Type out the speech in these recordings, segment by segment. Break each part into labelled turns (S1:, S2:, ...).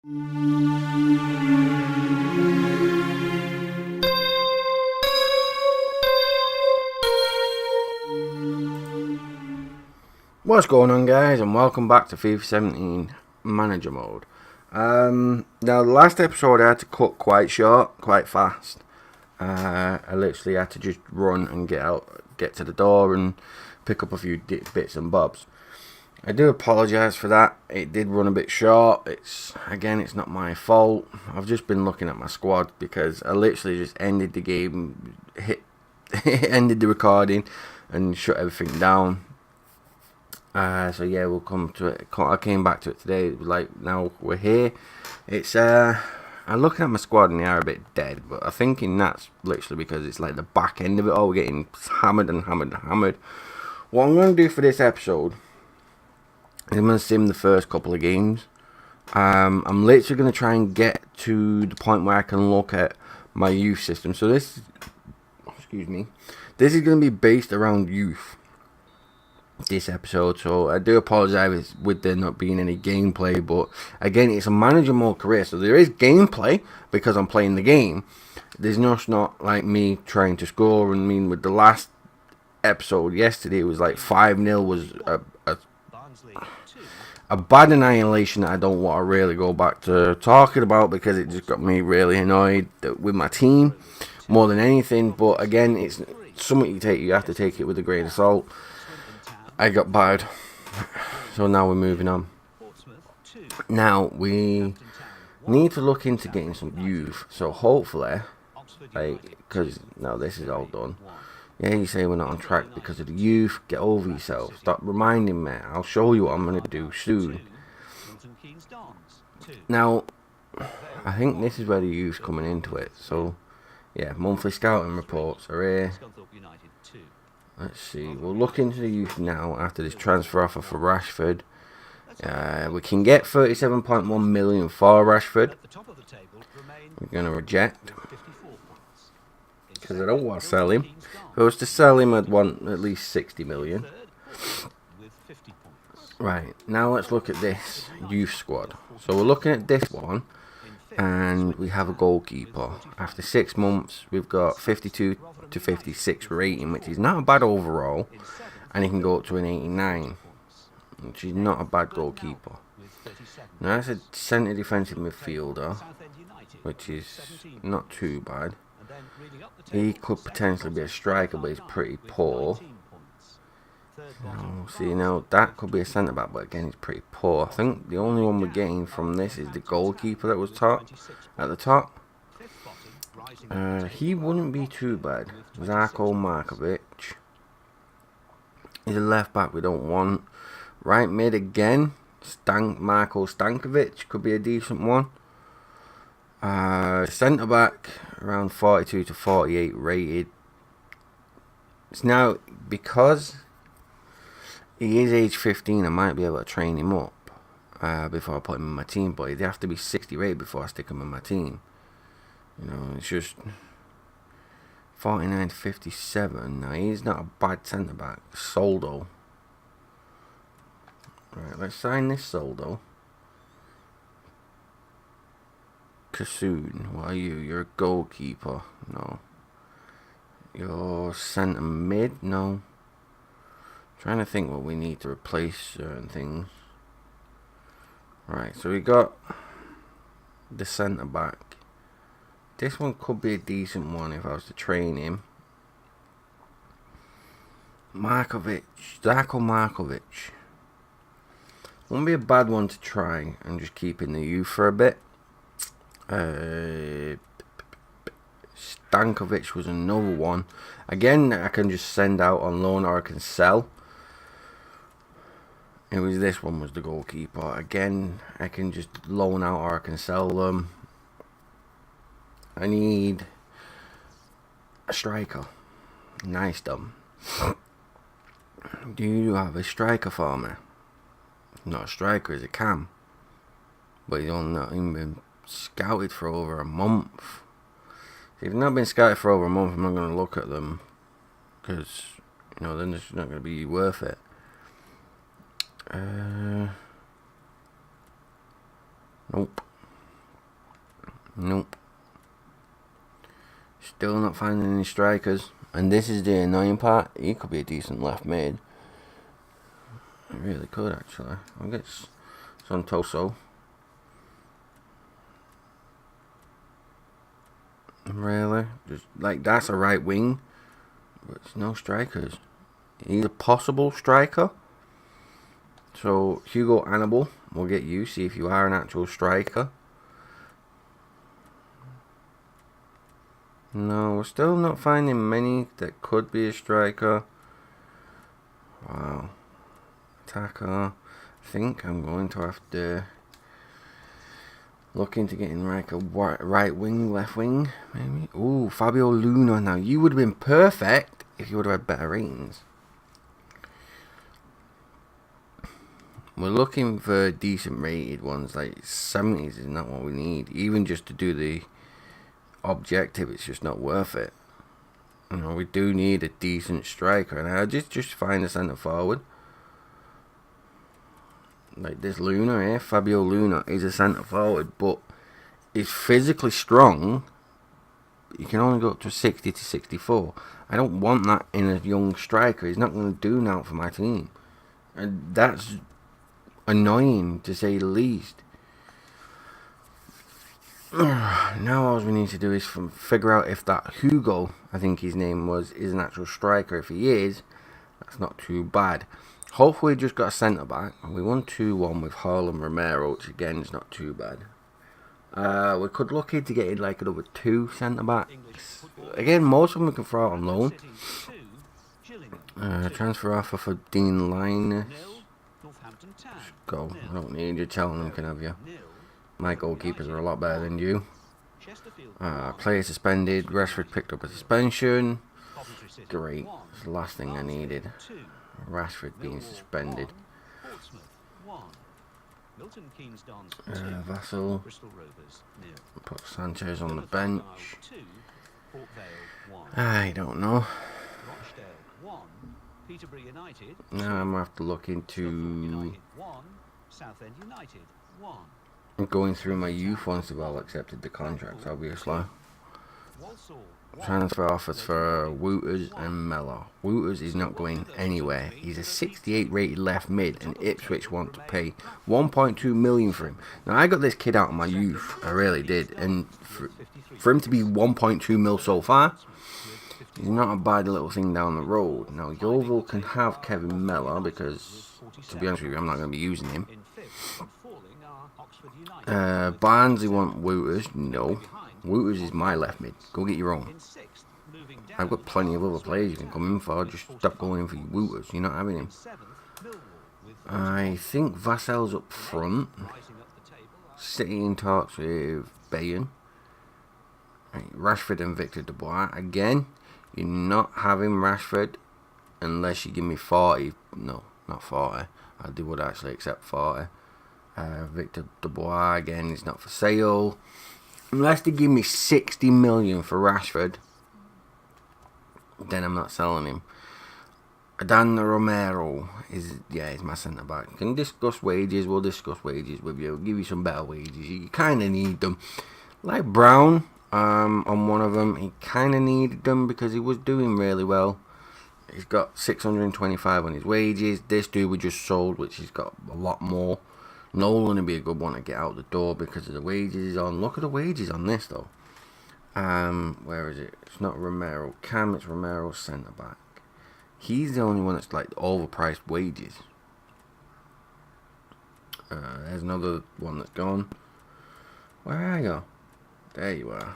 S1: What's going on, guys, and welcome back to FIFA 17 Manager Mode. Now, the last episode I had to cut quite short, quite fast. I literally had to just run and get to the door and pick up a few bits and bobs. I do apologise for that. It did run a bit short. It's not my fault. I've just been looking at my squad because I literally just ended the game, ended the recording, and shut everything down. So yeah, we'll come to it. I came back to it today. Like, now we're here. It's I'm looking at my squad and they are a bit dead, but I'm thinking that's literally because it's like the back end of it all. We're getting hammered and hammered and hammered. What I'm going to do for this episode is I'm going to sim the first couple of games. I'm literally going to try and get to the point where I can look at my youth system. So this is going to be based around youth, this episode, so I do apologise with there not being any gameplay, but again, it's a manager mode career, so there is gameplay because I'm playing the game. There's not like me trying to score. I mean, with the last episode yesterday, it was like 5-0 was a bad annihilation that I don't want to really go back to talking about because it just got me really annoyed with my team more than anything. But again, it's something you have to take it with a grain of salt. I got bad, so now we're moving on. Now we need to look into getting some youth, so hopefully, because now this is all done. Yeah, you say we're not on track because of the youth. Get over yourself. Stop reminding me. I'll show you what I'm going to do soon. Now, I think this is where the youth's coming into it. So, yeah, monthly scouting reports are here. Let's see, we'll look into the youth now after this transfer offer for Rashford. We can get 37.1 million for Rashford. We're going to reject because I don't want to sell him. If I was to sell him, I'd want at least 60 million. Right, now let's look at this youth squad. So we're looking at this one, and we have a goalkeeper. After 6 months, we've got 52 to 56 rating, which is not a bad overall, and he can go up to an 89, which is not a bad goalkeeper. Now that's a centre defensive midfielder, which is not too bad. He could potentially be a striker, but he's pretty poor. See, now that could be a centre back, but again, he's pretty poor. I think the only one we're getting from this is the goalkeeper that was at the top. He wouldn't be too bad. Zarko Markovic. He's a left back we don't want. Right mid again. Marko Stankovic could be a decent one. Centre back around 42 to 48 rated. It's now because he is age 15. I might be able to train him up before I put him in my team, but he'd have to be 60 rated before I stick him in my team. You know, it's just 49 to 57. Now, he's not a bad centre back. Soldo. Right, let's sign this Soldo. Kasoon, what are you? You're a goalkeeper. No. You're centre mid. No. Trying to think what we need to replace certain things. Right, so we got the centre back. This one could be a decent one if I was to train him. Markovic, Darko Markovic. Wouldn't be a bad one to try and just keep in the youth for a bit. Stankovic was another one. Again, I can just send out on loan or I can sell. It was this one was the goalkeeper. Again, I can just loan out or I can sell them. I need a striker. Nice done. Do you have a striker for me? Not a striker, he's a cam. But he's not even been scouted for over a month. If you've not been scouted for over a month, I'm not going to look at them. Because, you know, then it's not going to be worth it. Nope. Nope. Still not finding any strikers. And this is the annoying part. He could be a decent left mid. He really could, actually. I'll get some Toso. Really? Just like, that's a right wing. But it's no strikers. He's a possible striker. So, Hugo Annabelle, we'll get you. See if you are an actual striker. No, we're still not finding many that could be a striker. Wow. Attacker. I think I'm going to have to look into getting like a right wing, left wing, maybe. Ooh, Fabio Luna. Now, you would have been perfect if you would have had better ratings. We're looking for decent rated ones, like 70s is not what we need. Even just to do the objective, it's just not worth it. You know, we do need a decent striker, and I just find a centre forward. Like this Luna here, Fabio Luna is a centre forward, but he's physically strong. You can only go up to 60 to 64. I don't want that in a young striker. He's not going to do now for my team. And that's annoying, to say the least. Now all we need to do is figure out if that Hugo, I think his name was, is an actual striker. If he is, that's not too bad. Hopefully just got a centre back. We won 2-1 with Harlem Romero, which again is not too bad. We could look into getting like another 2 centre backs. Again, most of them we can throw out on loan. Transfer offer for Dean Linus. Go. I don't need you telling them, can have you. My goalkeepers are a lot better than you. Player suspended. Rashford picked up a suspension. Great. That's the last thing I needed. Rashford being suspended. Vassal. Put Sanchez on the bench. I don't know. Now I'm going to have to look into going through my youth ones to well accepted the contracts, obviously. Transfer offers for Wooters and Mellor. Wooters is not going anywhere. He's a 68 rated left mid, and Ipswich want to pay 1.2 million for him. Now I got this kid out of my youth, I really did, and for him to be 1.2 mil so far, he's not a bad little thing down the road. Now Yeovil can have Kevin Mellor because, to be honest with you, I'm not going to be using him. Barnsley want Wooters. No. Wooters is my left mid. Go get your own. I've got plenty of other players you can come in for. Just stop going in for your Wooters. You're not having him. I think Vassell's up front. City in talks with Bayern. Right, Rashford and Victor Dubois. Again, you're not having Rashford unless you give me 40. No, not 40. I would actually accept 40. Victor Dubois, again, is not for sale. Unless they give me 60 million for Rashford, then I'm not selling him. Dan Romero is my centre back. Can discuss wages. We'll discuss wages with you. We'll give you some better wages. You kind of need them. Like Brown, on one of them, he kind of needed them because he was doing really well. He's got 625 on his wages. This dude we just sold, which he's got a lot more. Nolan would be a good one to get out the door because of the wages he's on. Look at the wages on this though. Where is it? It's not Romero. Cam, it's Romero's centre back. He's the only one that's like overpriced wages. There's another one that's gone. Where are you? There you are.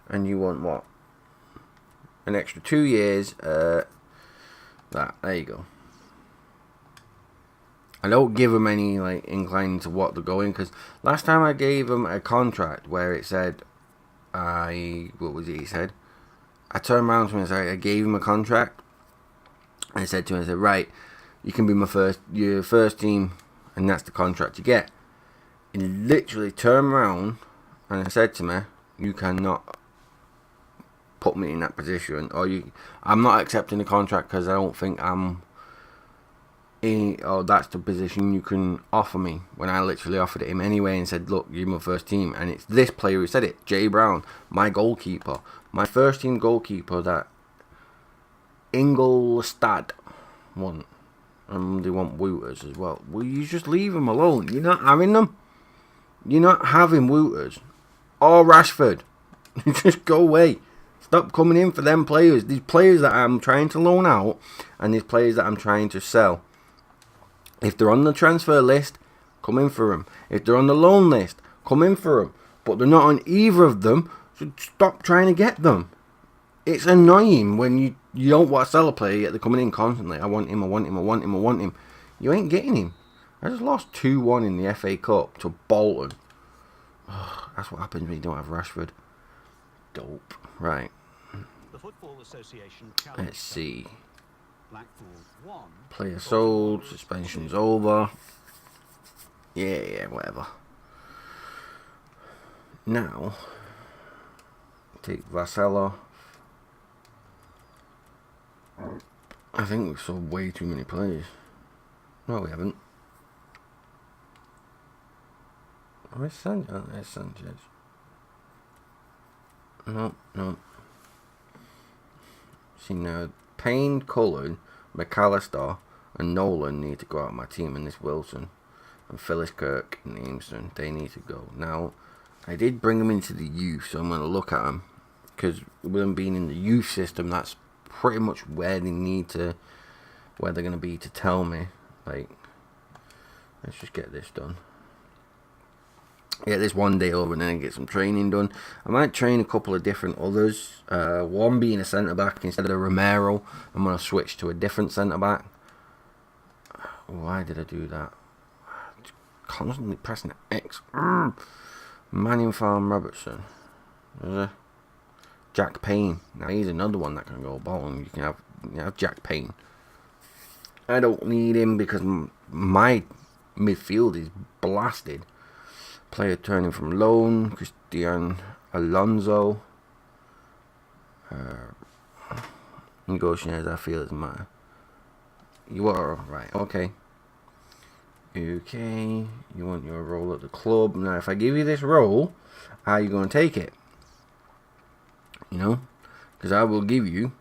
S1: And you want what? An extra 2 years. There you go. I don't give them any like incline to what they're going, because last time I gave them a contract where it said, what was it he said? I turned around to him and said, I gave him a contract. I said to him, I said, right, you can be your first team, and that's the contract you get. He literally turned around and said to me, you cannot put me in that position, or I'm not accepting the contract because I don't think I'm oh, that's the position you can offer me, when I literally offered it him anyway and said, look, you're my first team. And it's this player who said it, Jay Brown, my goalkeeper, my first team goalkeeper that Ingolstadt want, and they want Wooters as well. Will you just leave him alone? You're not having them. You're not having Wooters or Rashford. Just go away. Stop coming in for them players. These players that I'm trying to loan out and these players that I'm trying to sell. If they're on the transfer list, come in for them. If they're on the loan list, come in for them. But they're not on either of them, so stop trying to get them. It's annoying when you don't want to sell a player yet they're coming in constantly. I want him, I want him, I want him, I want him. You ain't getting him. I just lost 2-1 in the FA Cup to Bolton. Oh, that's what happens when you don't have Rashford. Dope. Right.
S2: The Football Association
S1: Let's see.
S2: Blackpool 1.
S1: Player sold. Suspension's over. Yeah, whatever. Now, take Vassella. I think we've sold way too many players. No, we haven't. Where's Sanchez? Oh, there's Sanchez. No. See now, Payne, Cullen, McAllister and Nolan need to go out of my team, and this Wilson and Phyllis Kirk and Eamson, they need to go. Now, I did bring them into the youth, so I'm going to look at them, because with them being in the youth system, that's pretty much where they need to, where they're going to be to tell me, like, let's just get this done. Get this one day over and then get some training done. I might train a couple of different others. One being a centre-back instead of Romero. I'm going to switch to a different centre-back. Why did I do that? Constantly pressing X. Manning Farm Robertson. Jack Payne. Now he's another one that can go bottom. You can have Jack Payne. I don't need him because my midfield is blasted. Player turning from loan, Christian Alonso. Negotiators, I feel doesn't matter. You are right, okay. Okay, you want your role at the club. Now, if I give you this role, how are you going to take it? You know? Because I will give you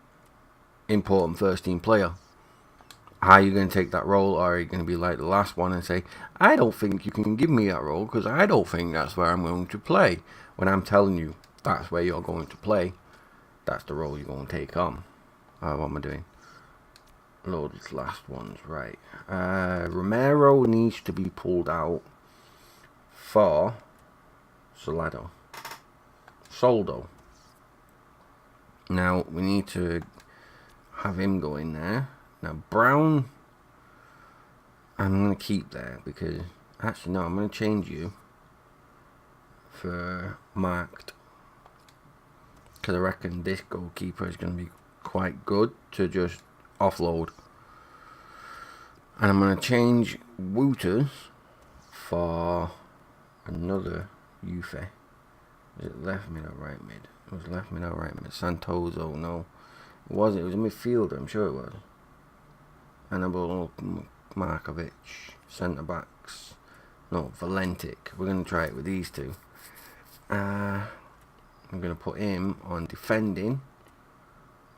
S1: important first team player. How are you going to take that role? Or are you going to be like the last one and say, I don't think you can give me that role because I don't think that's where I'm going to play. When I'm telling you that's where you're going to play, that's the role you're going to take on. What am I doing? Load these last ones, right. Romero needs to be pulled out for Soldo. Now, we need to have him go in there. Now, Brown, I'm going to keep there because, actually, no, I'm going to change you for marked. Because I reckon this goalkeeper is going to be quite good to just offload. And I'm going to change Wooters for another Yuffie. Is it left mid or right mid? It was left mid or right mid. Santoso, no. It wasn't. It was a midfielder, I'm sure it was. Annabelle Markovic, centre backs. No, Valentic. We're going to try it with these two. I'm going to put him on defending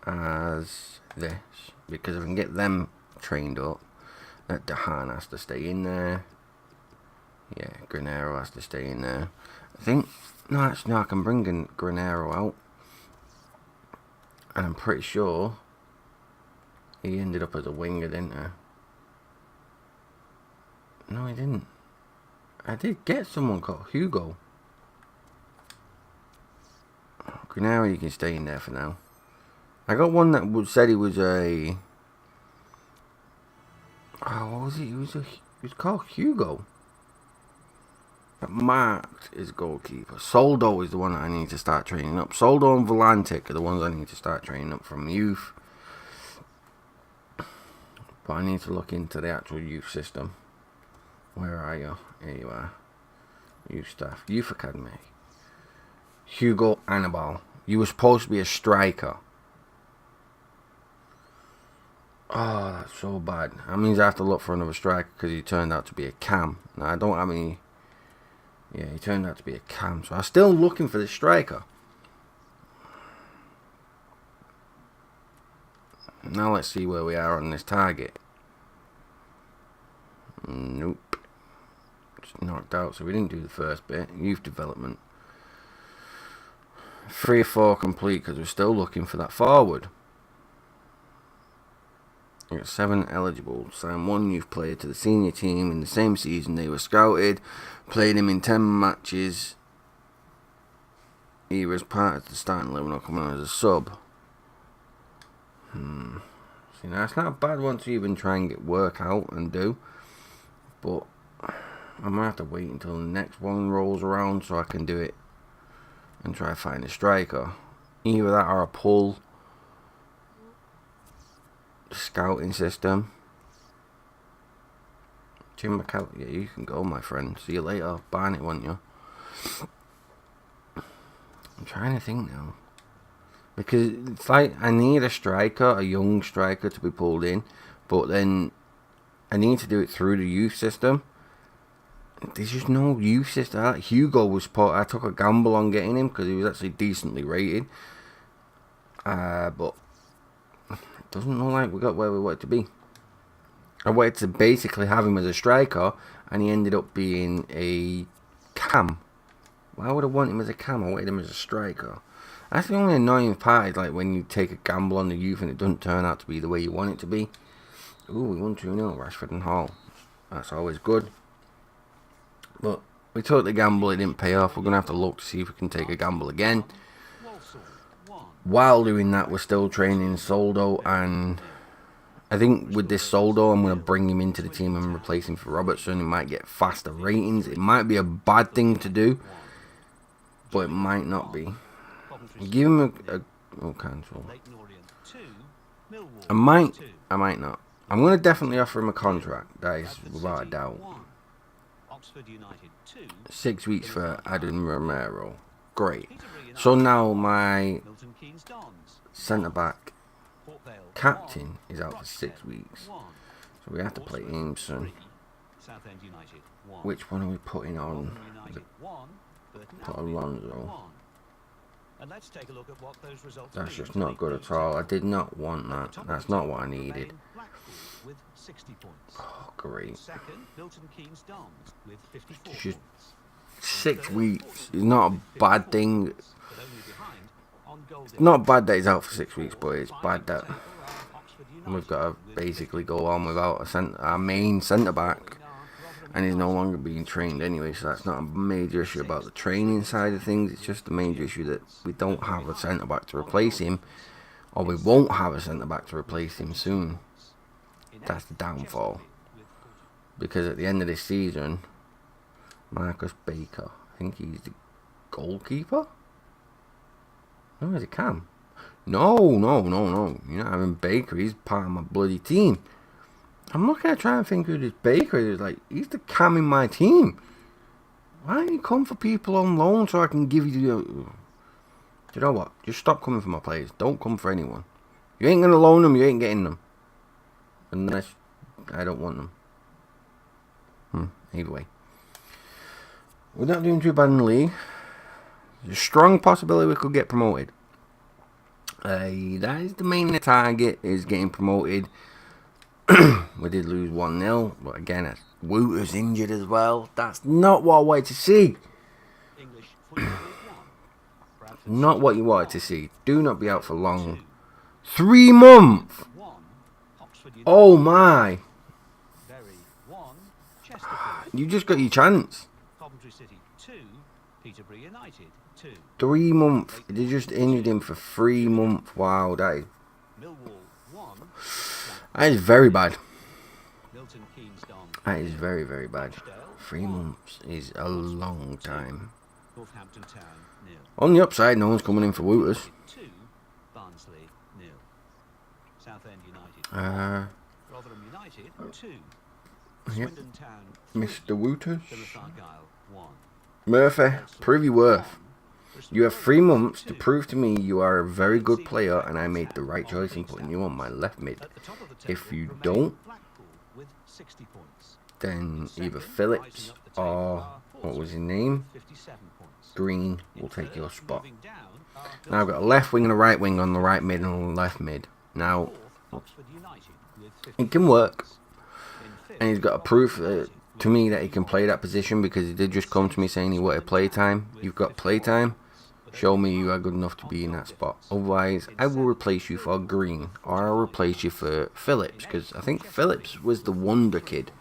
S1: as this, because if I can get them trained up, that Dehan has to stay in there. Yeah, Granero has to stay in there. I think, no, actually, no, I can bring Granero out. And I'm pretty sure he ended up as a winger, didn't he? No, he didn't. I did get someone called Hugo. Granero, you can stay in there for now. I got one that said he was a... Oh, what was he? He was called Hugo. But marked is goalkeeper. Soldo is the one that I need to start training up. Soldo and Volantic are the ones I need to start training up from youth. But I need to look into the actual youth system. Where are you? Here you are. Youth staff. Youth Academy. Hugo Annabal. You were supposed to be a striker. Oh, that's so bad. That means I have to look for another striker because he turned out to be a cam. Now, I don't have any... Yeah, he turned out to be a cam. So I'm still looking for the striker. Now let's see where we are on this target. Nope. Just knocked out, so we didn't do the first bit. Youth development. 3 or 4 complete because we're still looking for that forward. We got 7 eligible. Signed 1 youth player to the senior team in the same season they were scouted. Played him in 10 matches. Either as part of the starting 11 or coming on as a sub. See, now it's not a bad one to even try and get work out and do. But I might have to wait until the next one rolls around so I can do it. And try to find a striker. Either that or a pull scouting system. Jim McCall, yeah, you can go, my friend. See you later. Barnett, won't you? I'm trying to think now. Because it's like I need a striker, a young striker to be pulled in. But then I need to do it through the youth system. There's just no youth system. Hugo was I took a gamble on getting him because he was actually decently rated. But it doesn't look like we got where we wanted to be. I wanted to basically have him as a striker, and he ended up being a cam. Why would I want him as a cam? I wanted him as a striker. That's the only annoying part, is like when you take a gamble on the youth and it doesn't turn out to be the way you want it to be. Ooh, we won 2-0, Rashford and Hall. That's always good. But we took the gamble, it didn't pay off. We're going to have to look to see if we can take a gamble again. While doing that, we're still training Soldo, and I think with this Soldo, I'm going to bring him into the team and replace him for Robertson. He might get faster ratings. It might be a bad thing to do, but it might not be. Give him oh, cancel. I might not. I'm going to definitely offer him a contract, that is without a doubt. 6 weeks for Adam Romero. Great. So now my centre-back captain is out for 6 weeks. So we have to play Aimson. Which one are we putting on? Put Alonso. That's just not good at all. I did not want that. That's not what I needed. Oh, great. Just 6 weeks is not a bad thing. It's not bad that he's out for 6 weeks, but it's bad that we've got to basically go on without our main centre-back, and he's no longer being trained anyway, so that's not a major issue about the training side of things. It's just a major issue that we don't have a centre-back to replace him, or we won't have a centre-back to replace him soon. That's the downfall. Because at the end of this season, Marcus Baker, I think he's the goalkeeper? No, he's a cam. No. You're not having Baker. He's part of my bloody team. I'm not going to try and think who this Baker is. Like, he's the cam in my team. Why don't you come for people on loan so I can give you the... Do you know what? Just stop coming for my players. Don't come for anyone. You ain't going to loan them, you ain't getting them. Unless I don't want them. Either way. We're not doing too bad in the league. There's a strong possibility we could get promoted. That is the main target, is getting promoted. We did lose 1-0, but again, Wooter's injured as well. That's not what I wanted to see. Not what you wanted to see. Do not be out for long. 3 months! Oh my! You just got your chance. 3 months. They just injured him for 3 months. Wow, that is very bad. That is very, very bad. 3 months is a long time. On the upside, no one's coming in for Wooters. Yep. Mr. Wooters. Murphy, prove your worth. You have 3 months to prove to me you are a very good player and I made the right choice in putting you on my left mid. If you don't, then either Phillips or, what was his name? Green will take your spot. Now I've got a left wing and a right wing on the right mid and a left mid. Now, it can work. And he's got a proof to me that he can play that position, because he did just come to me saying he wanted playtime. You've got playtime. Show me you are good enough to be in that spot. Otherwise, I will replace you for Green, or I'll replace you for Phillips, because I think Phillips was the wonder kid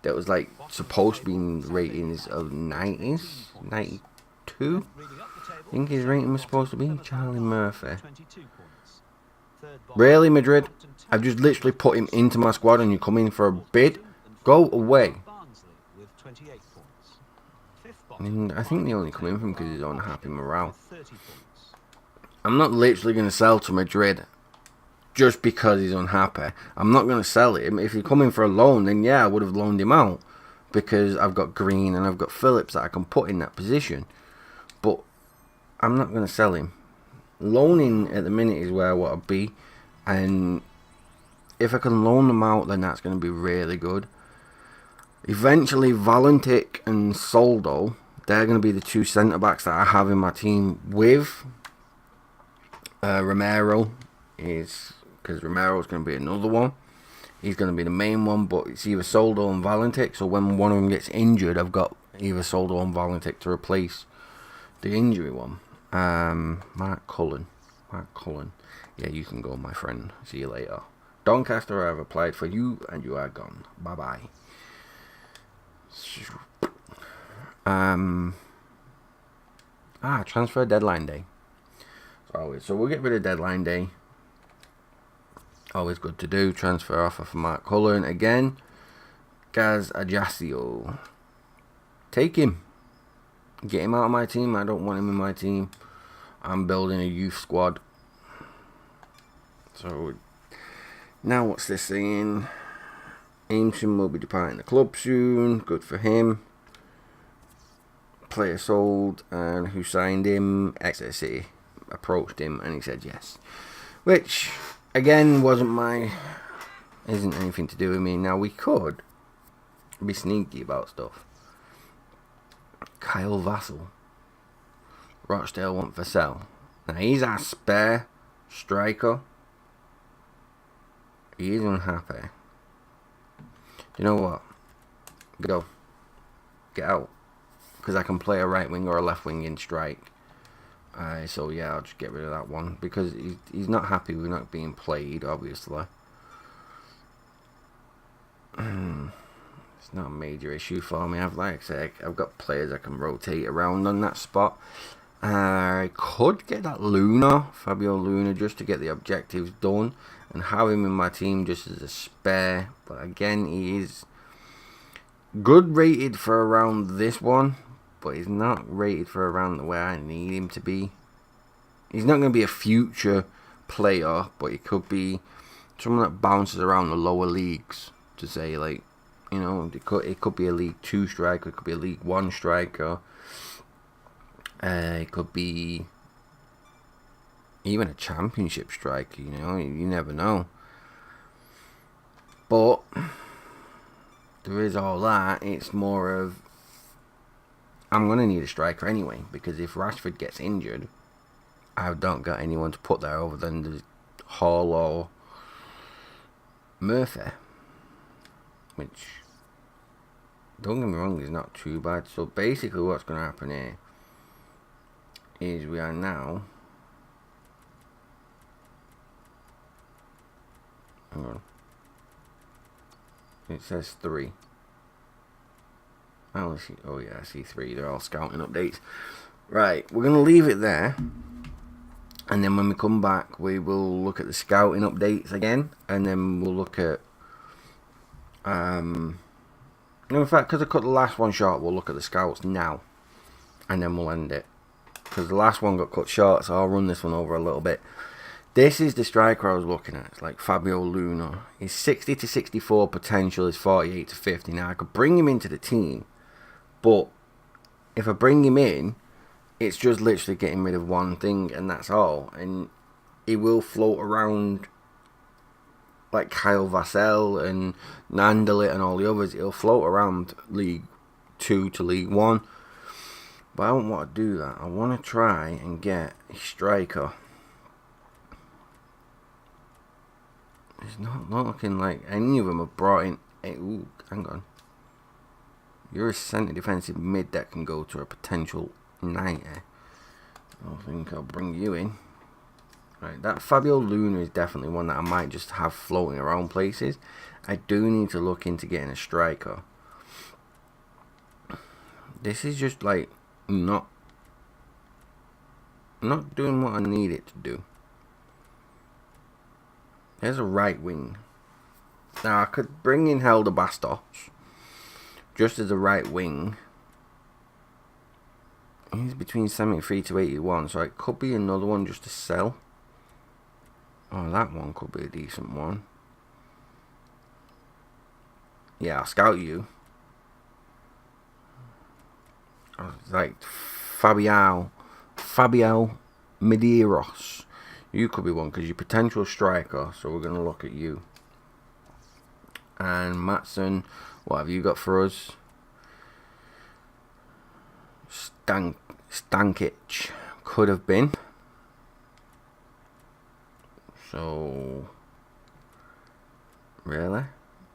S1: that was like supposed to be in ratings of 90s, 92. I think his rating was supposed to be Charlie Murphy. Really, Madrid? I've just literally put him into my squad and you come in for a bid? Go away. And I think they only come in for him because he's unhappy morale. I'm not literally going to sell to Madrid just because he's unhappy. I'm not going to sell him. If he's coming for a loan, then yeah, I would have loaned him out, because I've got Green and I've got Phillips that I can put in that position. But I'm not going to sell him. Loaning at the minute is where I want to be, and if I can loan them out, then that's going to be really good. Eventually, Valentic and Soldo, they're going to be the 2 centre-backs that I have in my team with Romero, because Romero's going to be another one. He's going to be the main one, but it's either Soldo and Valentic, so when one of them gets injured, I've got either Soldo and Valentic to replace the injury one. Mark Cullen. Yeah, you can go, my friend. See you later. Doncaster, I've applied for you, and you are gone. Bye-bye. Transfer deadline day. So we'll get rid of deadline day. Always good to do. Transfer offer for Mark Cullen again. Gaz Ajaccio. Take him. Get him out of my team. I don't want him in my team. I'm building a youth squad. So now what's this saying? Aimson will be departing the club soon. Good for him. Player sold, and who signed him? Exeter City approached him and he said yes. Which again isn't anything to do with me. Now we could be sneaky about stuff. Kyle Vassell. Rochdale want for sell. Now he's our spare striker. He is unhappy. You know what? Go. Get out. Because I can play a right wing or a left wing in strike. So yeah, I'll just get rid of that one. Because he's not happy with not being played, obviously. It's not a major issue for me. I've got players I can rotate around on that spot. I could get that Fabio Luna, just to get the objectives done and have him in my team just as a spare. But again, he is good rated for around this one, but he's not rated for around the way I need him to be. He's not going to be a future player, but he could be someone that bounces around the lower leagues, to say, like, you know, it could be a League 2 striker, it could be a League 1 striker. It could be even a Championship striker, you know, you never know. But there is all that. It's more of, I'm going to need a striker anyway, because if Rashford gets injured, I don't got anyone to put there other than the Hall or Murphy, which, don't get me wrong, is not too bad. So basically what's going to happen here is we are now, hang on, it says 3. I only see, oh yeah, I see 3. They're all scouting updates. Right, we're going to leave it there, and then when we come back we will look at the scouting updates again, and then we'll look at in fact, because I cut the last one short, we'll look at the scouts now, and then we'll end it, because the last one got cut short, so I'll run this one over a little bit. This is the striker I was looking at. It's like Fabio Luna. He's 60 to 64 potential, is 48 to 50. Now I could bring him into the team, but if I bring him in, it's just literally getting rid of one thing, and that's all. And he will float around like Kyle Vassell and Nandelit and all the others. He'll float around League 2 to League 1. But I don't want to do that. I want to try and get a striker. It's not looking like any of them have brought in. Ooh, hang on. You're a centre defensive mid that can go to a potential 90. I think I'll bring you in. Right, that Fabio Luna is definitely one that I might just have floating around places. I do need to look into getting a striker. This is just like not doing what I need it to do. There's a right wing. Now I could bring in Helder Bastos just as a right wing. He's between 73 to 81, so it could be another one just to sell. Oh, that one could be a decent one. Yeah, I'll scout you. Like Fabio Medeiros. You could be one because you're potential striker, so we're going to look at you. And Matson, what have you got for us? Stankic could have been. So, really?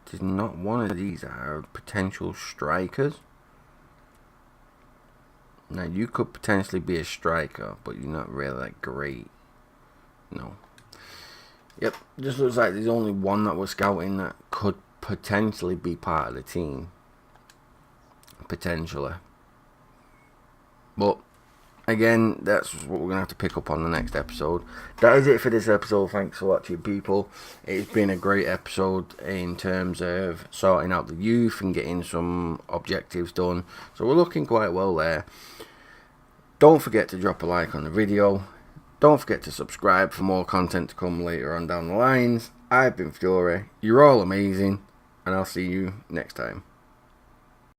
S1: There's not one of these that are potential strikers. Now, you could potentially be a striker, but you're not really that great. No. Yep, just looks like there's only one that we're scouting that could potentially be part of the team. Potentially. But, again, that's what we're going to have to pick up on the next episode. That is it for this episode. Thanks for watching, people. It's been a great episode in terms of sorting out the youth and getting some objectives done. So we're looking quite well there. Don't forget to drop a like on the video. Don't forget to subscribe for more content to come later on down the lines. I've been Fury. You're all amazing. And I'll see you next time.